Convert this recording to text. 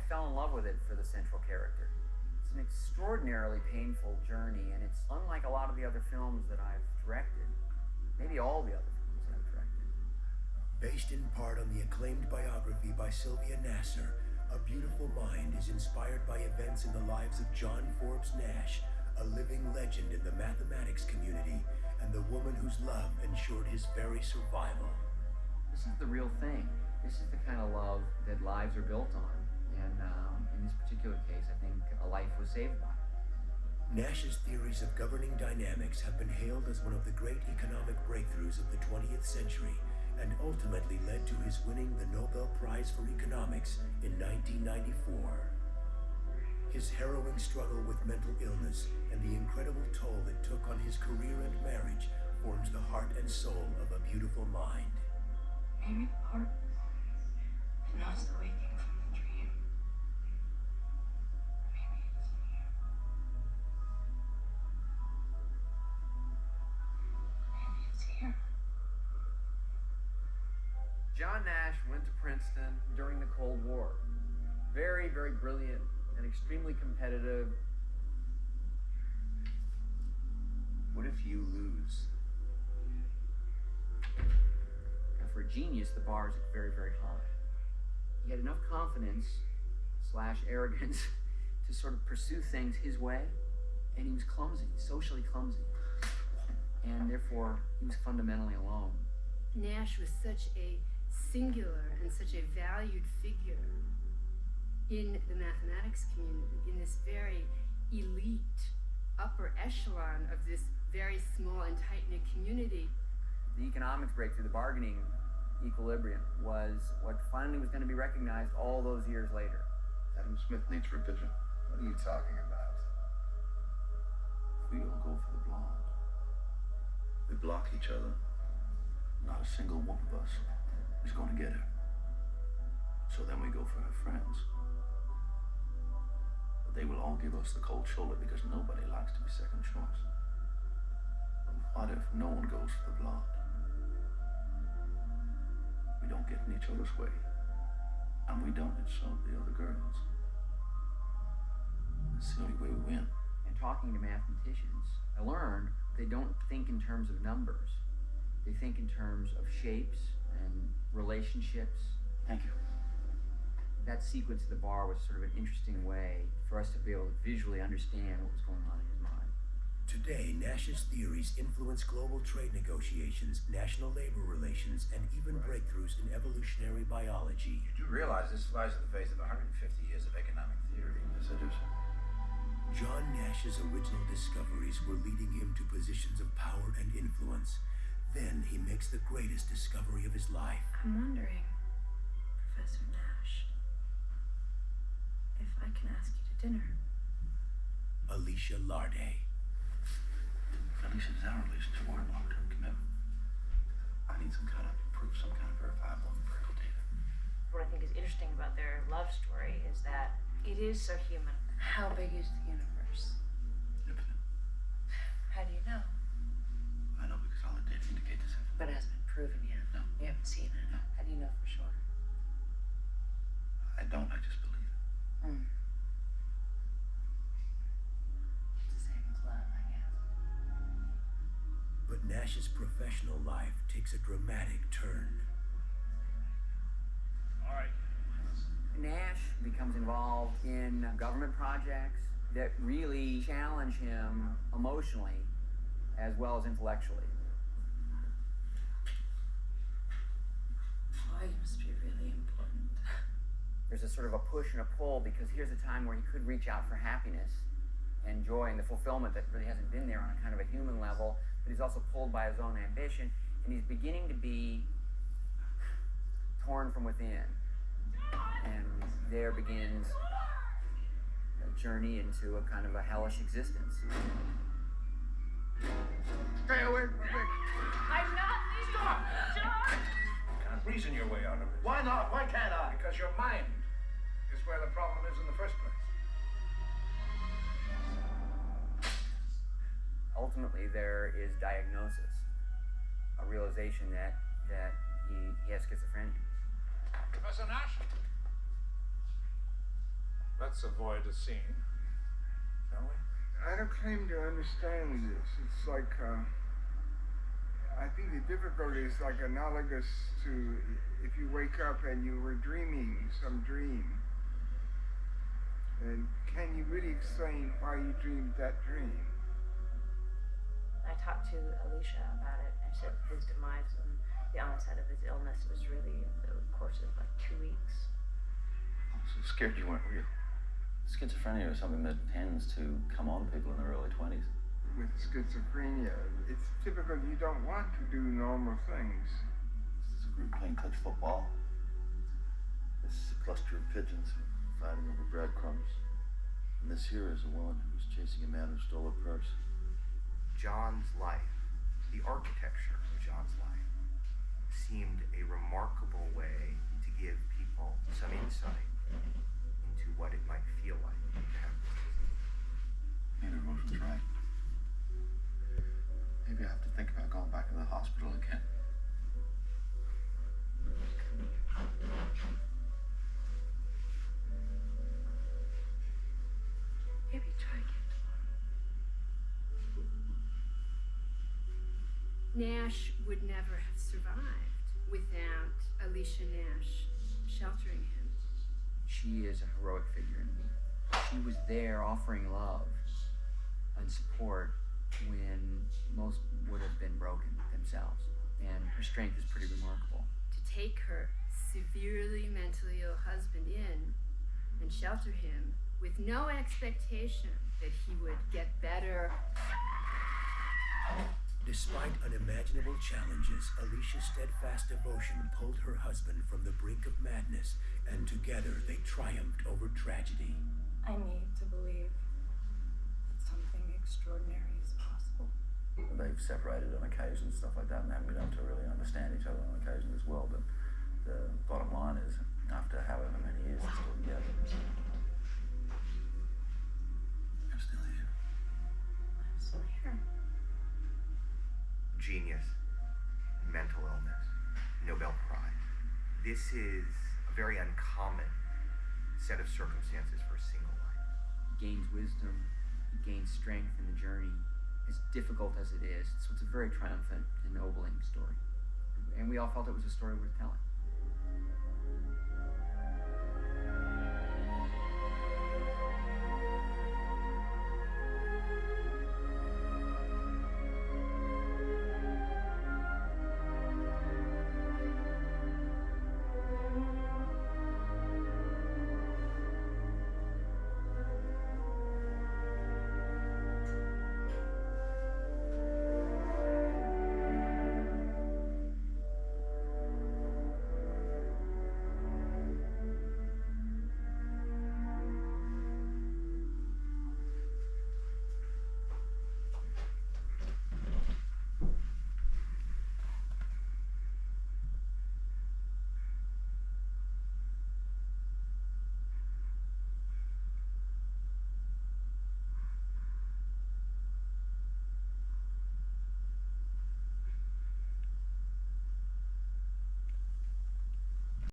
fell in love with it for the central character. It's an extraordinarily painful journey, and it's unlike a lot of the other films that I've directed. Maybe all the other films that I've directed. Based in part on the acclaimed biography by Sylvia Nasser, A Beautiful Mind is inspired by events in the lives of John Forbes Nash, a living legend in the mathematics community, and the woman whose love ensured his very survival. This is the real thing. This is the kind of love that lives are built on. And in this particular case, I think a life was saved by it. Nash's theories of governing dynamics have been hailed as one of the great economic breakthroughs of the 20th century, and ultimately led to his winning the Nobel Prize for Economics in 1994. His harrowing struggle with mental illness and the incredible toll it took on his career and marriage forms the heart and soul of A Beautiful Mind. Maybe the part that knows the waking from the dream. Maybe it's here. Maybe it's here. John Nash went to Princeton during the Cold War. Very, very brilliant and extremely competitive. What if you lose? And for a genius, the bar is very, very high. He had enough confidence / arrogance to sort of pursue things his way, and he was clumsy, socially clumsy. And therefore, he was fundamentally alone. Nash was such a singular and such a valued figure in the mathematics community, in this very elite upper echelon of this very small and tight-knit community. The economics breakthrough, the bargaining equilibrium, was what finally was going to be recognized all those years later. Adam Smith needs revision. What are you talking about? We all go for the blonde. We block each other. Not a single one of us is going to get her. So then we go for her friends. But they will all give us the cold shoulder because nobody likes to be second choice. But what if no one goes for the blonde? We don't get in each other's way, and we don't insult the other girls. That's the only way we win. And talking to mathematicians, I learned they don't think in terms of numbers. They think in terms of shapes and relationships. Thank you. That sequence of the bar was sort of an interesting way for us to be able to visually understand what was going on in his mind. Today, Nash's theories influence global trade negotiations, national labor relations, and even breakthroughs in evolutionary biology. You do realize this flies in the face of 150 years of economic theory. Yes, I do, sir. John Nash's original discoveries were leading him to positions of power and influence. Then he makes the greatest discovery of his life. I'm wondering, Professor Nash, if I can ask you to dinner. Alicia Larday. Alicia, is our relationship or a long-term commitment? I need some kind of proof, some kind of verifiable empirical data. What I think is interesting about their love story is that it is so human. How big is the universe? Infinite. How do you know? I know because all the data indicate this. But it hasn't been proven yet. No. You haven't seen it. No. How do you know for sure? I don't, I just believe it. It's the same as love, I guess. But Nash's professional life takes a dramatic turn. All right. Nash becomes involved in government projects that really challenge him emotionally as well as intellectually. Boy, you must be really important. There's a sort of a push and a pull because here's a time where he could reach out for happiness and joy and the fulfillment that really hasn't been there on a kind of a human level, but he's also pulled by his own ambition, and he's beginning to be torn from within. And there begins a journey into a kind of a hellish existence. Stay away from me. I'm not leaving. Stop! John! You can't reason your way out of it. Why not? Why can't I? Because your mind is where the problem is in the first place. Ultimately, there is diagnosis, a realization that he has schizophrenia. Professor Nash? Let's avoid a scene, shall we? I don't claim to understand this. It's like, I think the difficulty is like analogous to if you wake up and you were dreaming some dream. And can you really explain why you dreamed that dream? I talked to Alicia about it. I said his demise and the onset of his illness was really the course of like 2 weeks. I was so scared you weren't real. Schizophrenia is something that tends to come on people in their early 20s. With schizophrenia, it's typical you don't want to do normal things. This is a group playing touch football. This is a cluster of pigeons fighting over breadcrumbs. And this here is a woman who was chasing a man who stole her purse. John's life, the architecture of John's life, seemed a remarkable way to give people some insight into what it might feel like to have this disease. Maybe Rosen's right. Maybe I have to think about going back to the hospital again. Maybe try again tomorrow. Nash would never have survived without Alicia Nash sheltering him. She is a heroic figure in me. She was there offering love and support when most would have been broken themselves. And her strength is pretty remarkable. To take her severely mentally ill husband in and shelter him with no expectation that he would get better. Despite unimaginable challenges, Alicia's steadfast devotion pulled her husband from the brink of madness, and together they triumphed over tragedy. I need to believe that something extraordinary is possible. They've separated on occasion, stuff like that, and haven't been able to really understand each other on occasion as well. But the bottom line is, after however many years, they're still together. I'm still here. I'm still here. Genius, mental illness, Nobel Prize. This is a very uncommon set of circumstances for a single life. He gains wisdom, he gains strength in the journey. As difficult as it is, so it's a very triumphant, ennobling story. And we all felt it was a story worth telling.